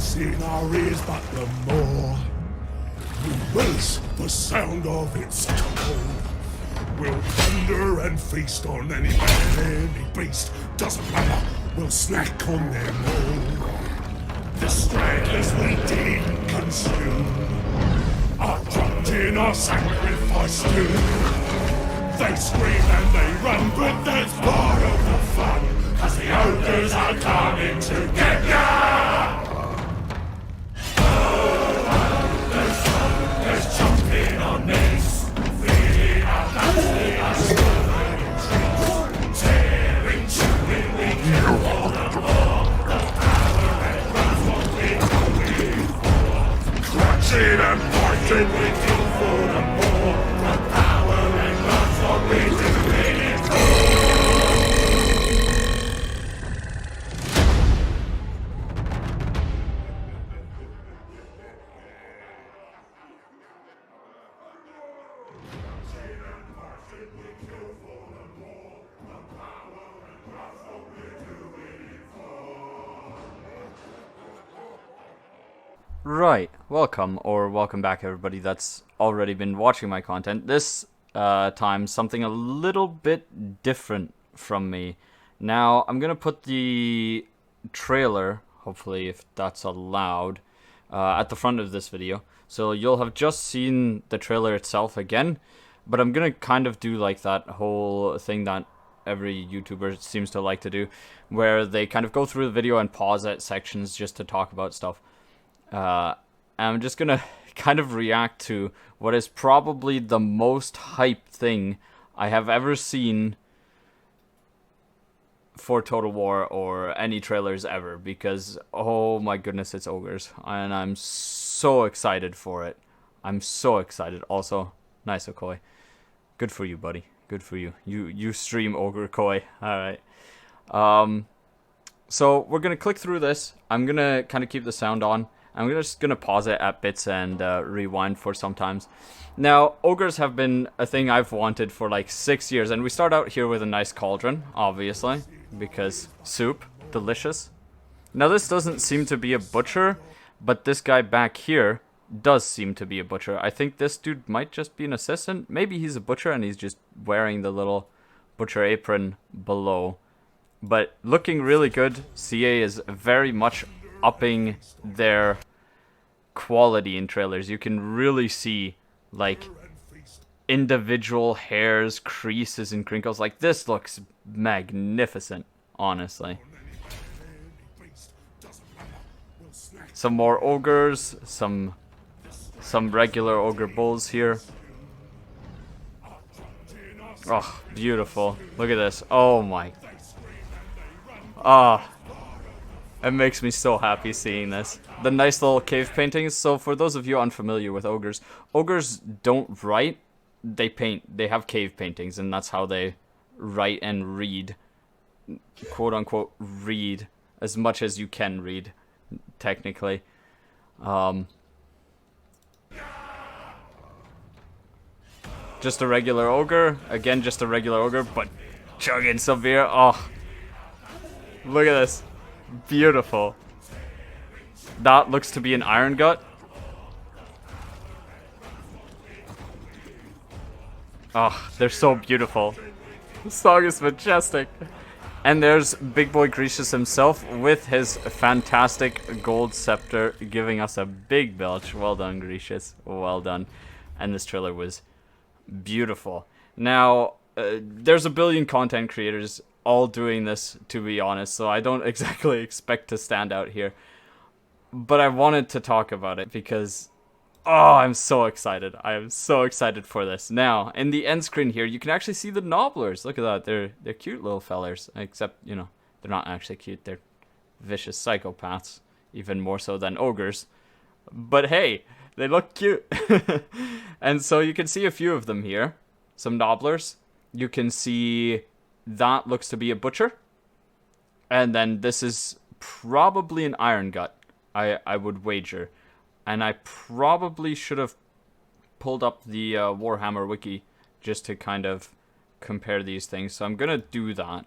voice in our ears, but the more we raise the sound of its call. We'll thunder and feast on any man, any beast, doesn't matter, we'll snack on them all. The stragglers we didn't consume are dropped in our sacrifice too. They scream and they run, but that's part of the fun, 'cause the ogres are coming to get ya! There's jumping on knees, feeding our backs, our stubborn trees, tearing, chewing, we kill for them all. The power and wrath, what we're going for. Clutching and fighting, we kill for them more. The power and wrath, what we're doing it for. Right, welcome back everybody that's already been watching my content. This time, something a little bit different from me. Now, I'm gonna put the trailer, hopefully if that's allowed, at the front of this video. So you'll have just seen the trailer itself again, but I'm gonna kind of do like that whole thing that every YouTuber seems to like to do, where they kind of go through the video and pause at sections just to talk about stuff. I'm just gonna kind of react to what is probably the most hyped thing I have ever seen for Total War or any trailers ever, because oh my goodness, it's Ogres and I'm so excited for it. I'm so excited. Also, nice Okoi. Good for you, buddy. Good for you. You stream Ogre Koi. Alright. So we're gonna click through this. I'm gonna kind of keep the sound on. I'm just gonna pause it at bits and rewind for sometimes. Now, ogres have been a thing I've wanted for like 6 years, and we start out here with a nice cauldron, obviously, because soup, delicious. Now, this doesn't seem to be a butcher, but this guy back here does seem to be a butcher. I think this dude might just be an assistant. Maybe he's a butcher and he's just wearing the little butcher apron below. But looking really good. CA is very much upping their quality in trailers. You can really see like individual hairs, creases, and crinkles. Like, this looks magnificent, honestly. Some more ogres, some regular ogre bulls here. Oh, beautiful. Look at this. Oh my. Ah. It makes me so happy seeing this. The nice little cave paintings. So for those of you unfamiliar with ogres, ogres don't write, they paint. They have cave paintings, and that's how they write and read. Quote unquote read as much as you can read, technically. Just a regular ogre. Again, just a regular ogre, but chugging some beer. Oh, look at this. Beautiful. That looks to be an iron gut. Oh, they're so beautiful. The song is majestic. And there's Big Boy Grecius himself with his fantastic gold scepter, giving us a big belch. Well done, Grecius. Well done. And this trailer was beautiful. Now, there's a billion content creators all doing this, to be honest, so I don't exactly expect to stand out here. But I wanted to talk about it because, oh, I'm so excited. I am so excited for this. Now, in the end screen here, you can actually see the Nobblers. Look at that. They're cute little fellers, except, you know, they're not actually cute. They're vicious psychopaths, even more so than ogres. But hey, they look cute. And so you can see a few of them here. Some Nobblers. You can see that looks to be a butcher. And then this is probably an iron gut, I would wager. And I probably should have pulled up the Warhammer wiki just to kind of compare these things. So I'm going to do that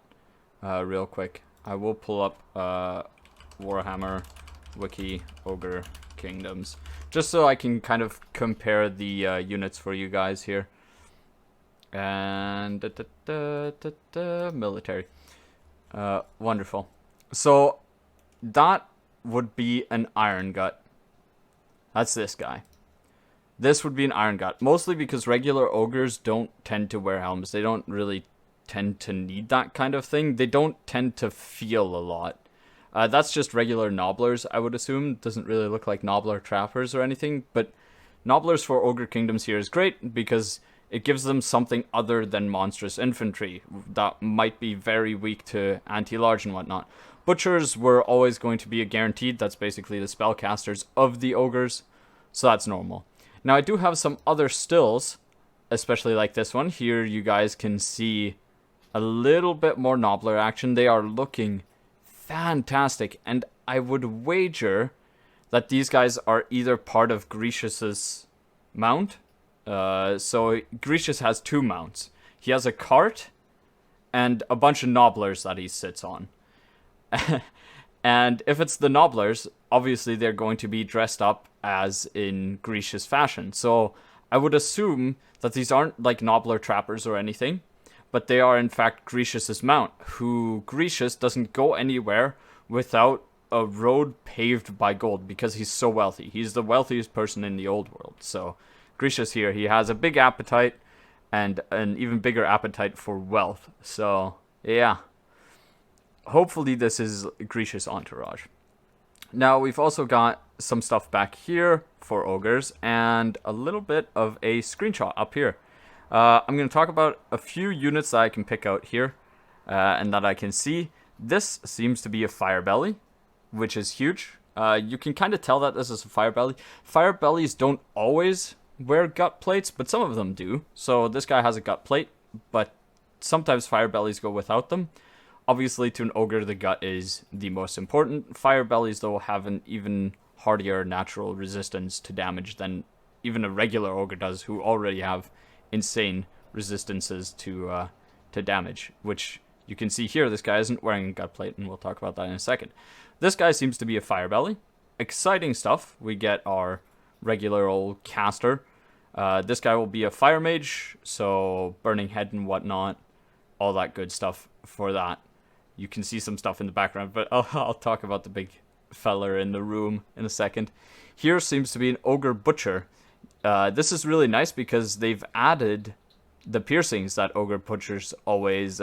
real quick. I will pull up Warhammer wiki Ogre Kingdoms, just so I can kind of compare the units for you guys here. And military. Wonderful. So that would be an Iron Gut. That's this guy. This would be an Iron Gut, mostly because regular ogres don't tend to wear helms. They don't really tend to need that kind of thing. They don't tend to feel a lot. That's just regular nobblers, I would assume. Doesn't really look like nobbler trappers or anything, but nobblers for Ogre Kingdoms here is great because it gives them something other than monstrous infantry that might be very weak to anti-large and whatnot. Butchers were always going to be a guaranteed. That's basically the spellcasters of the ogres, so that's normal. Now I do have some other stills, especially like this one. Here you guys can see a little bit more nobbler action. They are looking fantastic, and I would wager that these guys are either part of Grecius's mount. So Grecius has 2 mounts. He has a cart and a bunch of nobblers that he sits on. And if it's the nobblers, obviously they're going to be dressed up as in Grecius fashion. So I would assume that these aren't like nobbler trappers or anything, but they are in fact Grecius's mount, who Grecius doesn't go anywhere without a road paved by gold because he's so wealthy. He's the wealthiest person in the old world. So Grecius here, he has a big appetite and an even bigger appetite for wealth. So yeah. Hopefully this is Grecius' entourage. Now we've also got some stuff back here for ogres and a little bit of a screenshot up here. I'm going to talk about a few units that I can pick out here and that I can see. This seems to be a Firebelly, which is huge. You can kind of tell that this is a Firebelly. Firebellies don't always wear gut plates, but some of them do. So this guy has a gut plate, but sometimes Firebellies go without them. Obviously, to an ogre, the gut is the most important. Firebellies, though, have an even hardier natural resistance to damage than even a regular ogre does, who already have insane resistances to damage, which you can see here. This guy isn't wearing a gut plate, and we'll talk about that in a second. This guy seems to be a Firebelly. Exciting stuff. We get our regular old caster. This guy will be a Fire Mage, so Burning Head and whatnot, all that good stuff for that. You can see some stuff in the background, but I'll talk about the big feller in the room in a second. Here seems to be an Ogre Butcher. This is really nice because they've added the piercings that Ogre Butchers always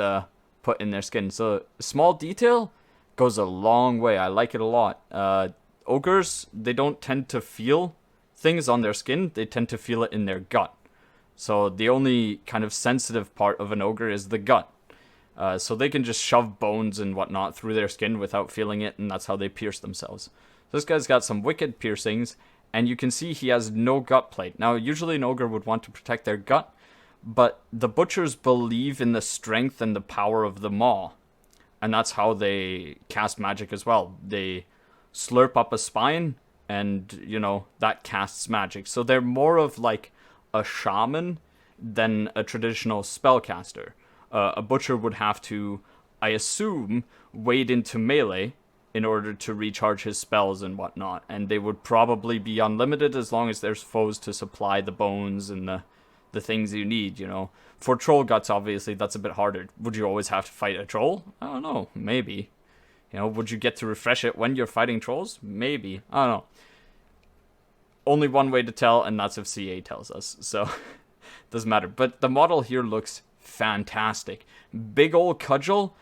put in their skin. So small detail goes a long way. I like it a lot. Ogres, they don't tend to feel things on their skin. They tend to feel it in their gut. So the only kind of sensitive part of an ogre is the gut. So they can just shove bones and whatnot through their skin without feeling it, and that's how they pierce themselves. This guy's got some wicked piercings, and you can see he has no gut plate. Now, usually an ogre would want to protect their gut, but the butchers believe in the strength and the power of the maw, and that's how they cast magic as well. They slurp up a spine, and, you know, that casts magic. So they're more of like a shaman than a traditional spellcaster. A butcher would have to, I assume, wade into melee in order to recharge his spells and whatnot. And they would probably be unlimited as long as there's foes to supply the bones and the things you need, you know. For troll guts, obviously, that's a bit harder. Would you always have to fight a troll? I don't know. Maybe. You know, would you get to refresh it when you're fighting trolls? Maybe. I don't know. Only one way to tell, and that's if CA tells us. So, doesn't matter. But the model here looks fantastic. Big old cudgel.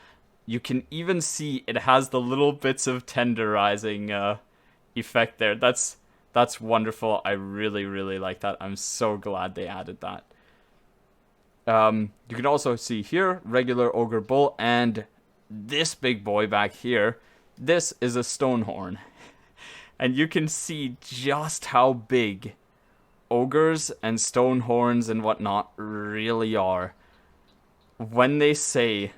You can even see it has the little bits of tenderizing effect there. That's wonderful. I really, really like that. I'm so glad they added that. You can also see here, regular Ogre Bull, and this big boy back here. This is a Stonehorn. And you can see just how big ogres and Stonehorns and whatnot really are. When they say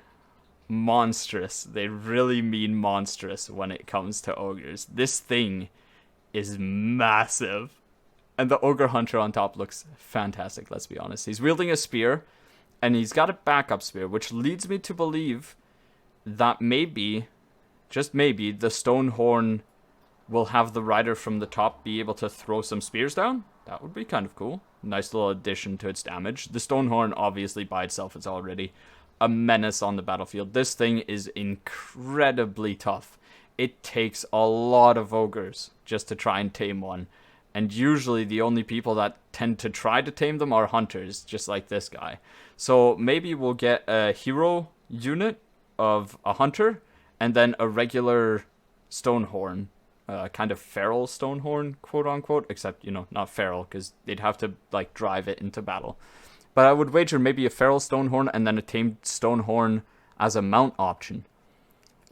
monstrous, they really mean monstrous when it comes to ogres. This thing is massive. And the Ogre Hunter on top looks fantastic, let's be honest. He's wielding a spear, and he's got a backup spear, which leads me to believe that maybe, just maybe, the Stonehorn we'll have the rider from the top be able to throw some spears down. That would be kind of cool. Nice little addition to its damage. The Stonehorn, obviously, by itself, is already a menace on the battlefield. This thing is incredibly tough. It takes a lot of ogres just to try and tame one. And usually the only people that tend to try to tame them are hunters, just like this guy. So maybe we'll get a hero unit of a hunter, and then a regular Stonehorn. Kind of feral Stonehorn, quote-unquote. Except, not feral, because they'd have to, drive it into battle. But I would wager maybe a feral Stonehorn and then a tamed Stonehorn as a mount option.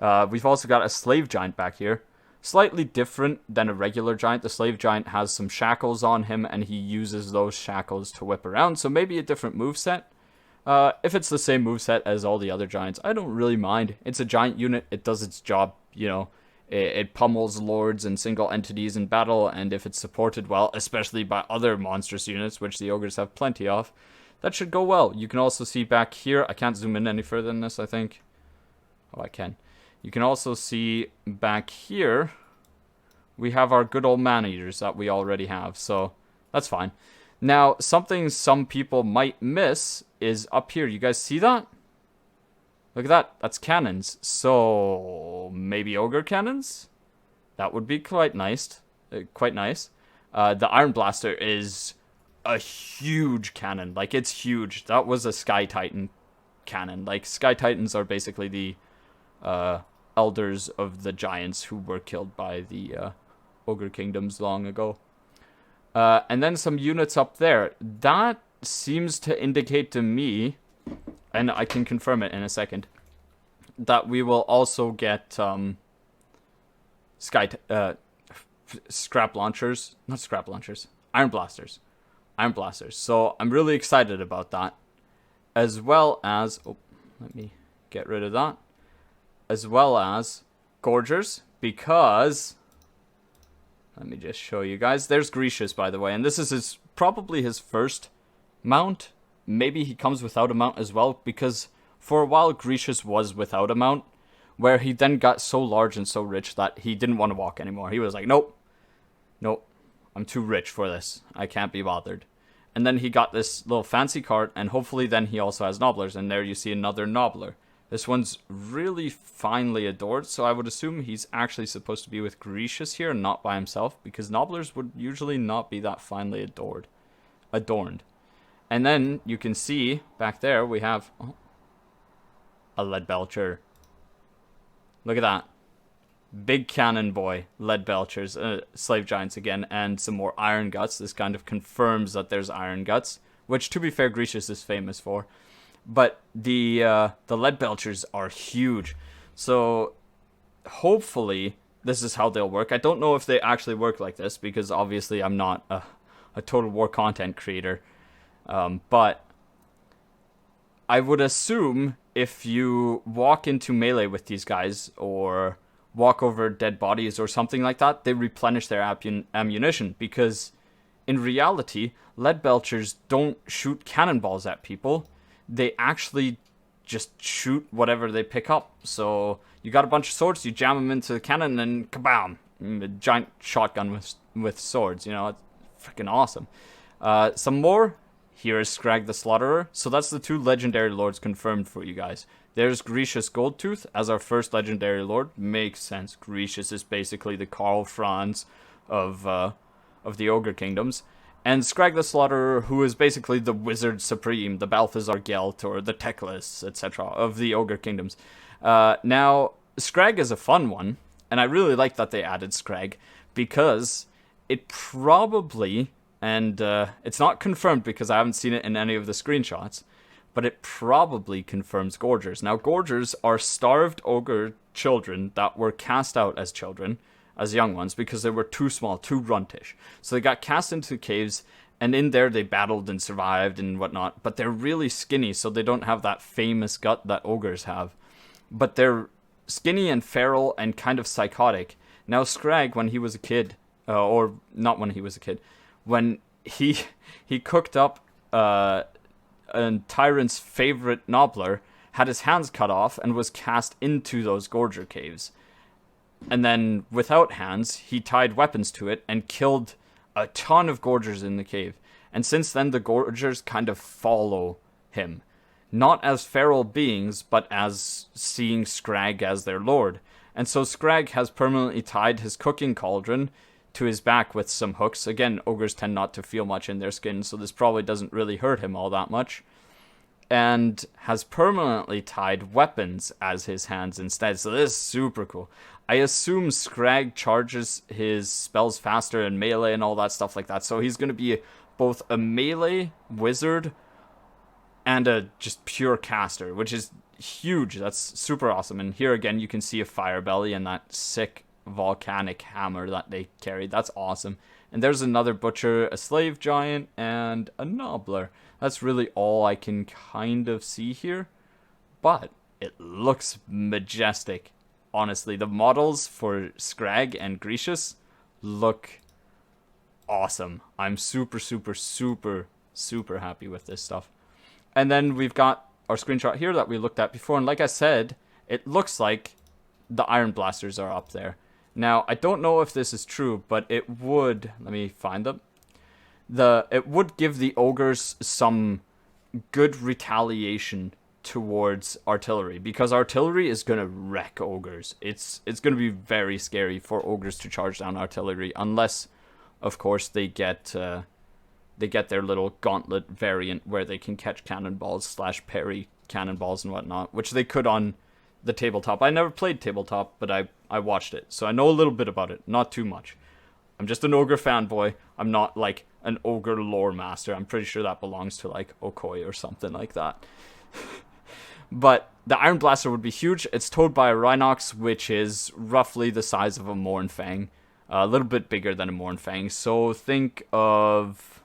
We've also got a slave giant back here. Slightly different than a regular giant. The slave giant has some shackles on him, and he uses those shackles to whip around. So maybe a different moveset. If it's the same moveset as all the other giants, I don't really mind. It's a giant unit. It does its job, It pummels lords and single entities in battle, and if it's supported well, especially by other monstrous units, which the ogres have plenty of, that should go well. You can also see back here, I can't zoom in any further than this, I think. Oh, I can. You can also see back here, we have our good old man-eaters that we already have, so that's fine. Now, something some people might miss is up here. You guys see that? Look at that. That's cannons. So, maybe ogre cannons? That would be quite nice. The Iron Blaster is a huge cannon. It's huge. That was a Sky Titan cannon. Sky Titans are basically the elders of the giants who were killed by the Ogre Kingdoms long ago. And then some units up there. That seems to indicate to me, and I can confirm it in a second, that we will also get scrap launchers, not scrap launchers, iron blasters. So I'm really excited about that, as well as, let me get rid of that, as well as gorgers, because, let me just show you guys, there's Grecius, by the way, and this is probably his first mount. Maybe he comes without a mount as well, because for a while Grecius was without a mount, where he then got so large and so rich that he didn't want to walk anymore. He was like, nope, I'm too rich for this. I can't be bothered. And then he got this little fancy cart, and hopefully then he also has nobblers, and there you see another nobbler. This one's really finely adored, so I would assume he's actually supposed to be with Grecius here and not by himself, because nobblers would usually not be that finely adorned. And then you can see back there we have a lead belcher. Look at that. Big cannon boy, lead belchers, slave giants again, and some more iron guts. This kind of confirms that there's iron guts, which to be fair Grecius is famous for. But the lead belchers are huge. So hopefully this is how they'll work. I don't know if they actually work like this, because obviously I'm not a Total War content creator. But I would assume if you walk into melee with these guys, or walk over dead bodies or something like that, they replenish their ammunition, because in reality, lead belchers don't shoot cannonballs at people. They actually just shoot whatever they pick up. So you got a bunch of swords, you jam them into the cannon, and kabam! A giant shotgun with swords, it's freaking awesome. Some more. Here is Scrag the Slaughterer. So that's the two legendary lords confirmed for you guys. There's Grecius Goldtooth as our first legendary lord. Makes sense. Grecius is basically the Karl Franz of the Ogre Kingdoms. And Scrag the Slaughterer, who is basically the Wizard Supreme, the Balthazar Gelt, or the Teclis, etc. of the Ogre Kingdoms. Now, Scrag is a fun one, and I really like that they added Scrag, because it probably, and it's not confirmed because I haven't seen it in any of the screenshots, but it probably confirms Gorgers. Now, Gorgers are starved ogre children that were cast out as children, as young ones, because they were too small, too runtish. So they got cast into caves, and in there they battled and survived and whatnot, but they're really skinny, so they don't have that famous gut that ogres have. But they're skinny and feral and kind of psychotic. Now, Scrag, when he was a kid, or not when he was a kid, when he cooked up a tyrant's favorite nobbler, had his hands cut off, and was cast into those Gorger caves. And then, without hands, he tied weapons to it and killed a ton of Gorgers in the cave. And since then, the Gorgers kind of follow him. Not as feral beings, but as seeing Scrag as their lord. And so Scrag has permanently tied his cooking cauldron to his back with some hooks. Again, ogres tend not to feel much in their skin, so this probably doesn't really hurt him all that much. And has permanently tied weapons as his hands instead. So this is super cool. I assume Scrag charges his spells faster and melee and all that stuff like that. So he's going to be both a melee wizard and a just pure caster, which is huge. That's super awesome. And here again, you can see a fire belly and that sick volcanic hammer that they carried. That's awesome. And there's another butcher, a slave giant, and a nobbler. That's really all I can kind of see here, but it looks majestic. Honestly, the models for Scrag and Grecius look awesome. I'm super happy with this stuff. And then we've got our screenshot here that we looked at before, and like I said, it looks like the Iron Blasters are up there. Now, I don't know if this is true, but it would... Let me find them. It would give the ogres some good retaliation towards artillery, because artillery is going to wreck ogres. It's going to be very scary for ogres to charge down artillery, unless, of course, they get their little gauntlet variant where they can catch cannonballs / parry cannonballs and whatnot, which they could on the tabletop. I never played tabletop, but I watched it, so I know a little bit about it, not too much. I'm just an ogre fanboy. I'm not like an ogre lore master. I'm pretty sure that belongs to like Okoi or something like that. But the Iron Blaster would be huge. It's towed by a Rhinox, which is roughly the size of a Morn Fang. A little bit bigger than a Morn Fang. So think of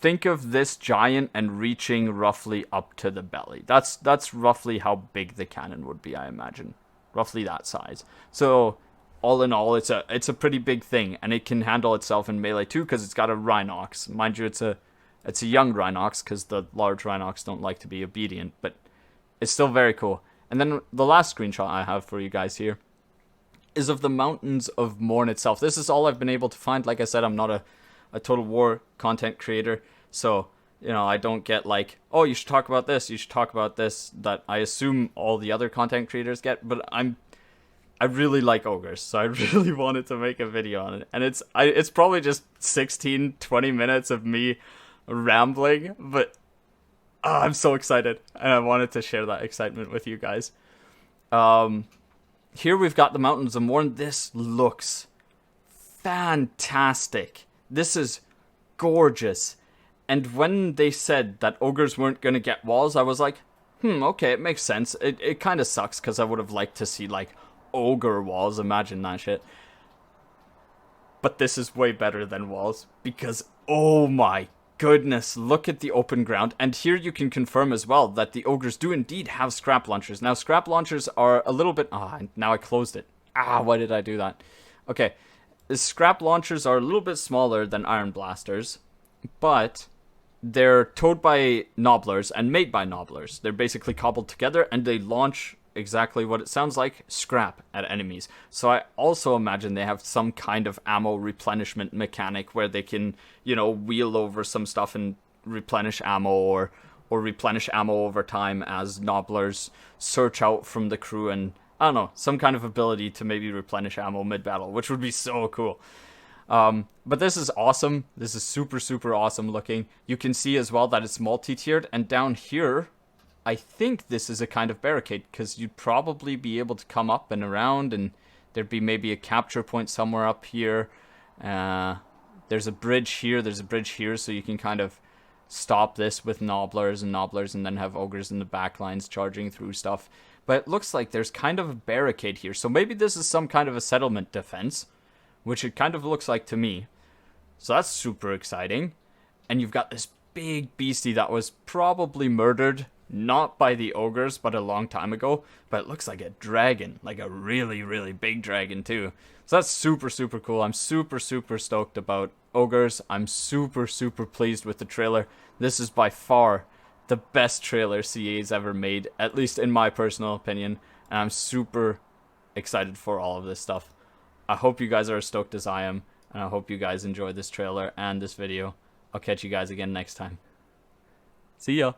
this giant and reaching roughly up to the belly. That's roughly how big the cannon would be, I imagine. Roughly that size. So all in all, it's a pretty big thing, and it can handle itself in melee too, because it's got a Rhinox. Mind you, it's a young Rhinox, because the large Rhinox don't like to be obedient, but it's still very cool. And then the last screenshot I have for you guys here is of the mountains of Morn itself. This is all I've been able to find. Like I said, I'm not a Total War content creator, so I don't get like, oh, you should talk about this, you should talk about this, that I assume all the other content creators get. But I really like ogres, so I really wanted to make a video on it. And it's probably just 16-20 minutes of me rambling, but I'm so excited, and I wanted to share that excitement with you guys. Here we've got the mountains of Morn. This looks fantastic. This is gorgeous. And when they said that ogres weren't going to get walls, I was like, okay, it makes sense. It kind of sucks, because I would have liked to see, like, ogre walls. Imagine that shit. But this is way better than walls, because, oh my goodness, look at the open ground. And here you can confirm as well that the ogres do indeed have scrap launchers. Now, scrap launchers are a little bit... now I closed it. Why did I do that? Okay, the scrap launchers are a little bit smaller than Iron Blasters, but they're towed by nobblers and made by nobblers. They're basically cobbled together, and they launch exactly what it sounds like, scrap at enemies. So I also imagine they have some kind of ammo replenishment mechanic where they can, wheel over some stuff and replenish ammo, or replenish ammo over time as nobblers search out from the crew, and I don't know, some kind of ability to maybe replenish ammo mid-battle, which would be so cool. But this is awesome. This is super awesome looking. You can see as well that it's multi-tiered, and down here, I think this is a kind of barricade, because you'd probably be able to come up and around, and there'd be maybe a capture point somewhere up here. There's a bridge here, so you can kind of stop this with nobblers, and then have ogres in the back lines charging through stuff. But it looks like there's kind of a barricade here, so maybe this is some kind of a settlement defense, which it kind of looks like to me. So that's super exciting. And you've got this big beastie that was probably murdered, not by the ogres, but a long time ago. But it looks like a dragon, like a really big dragon too. So that's super cool. I'm super stoked about ogres. I'm super pleased with the trailer. This is by far the best trailer CA's ever made, at least in my personal opinion. and I'm super excited for all of this stuff. I hope you guys are as stoked as I am, and I hope you guys enjoyed this trailer and this video. I'll catch you guys again next time. See ya!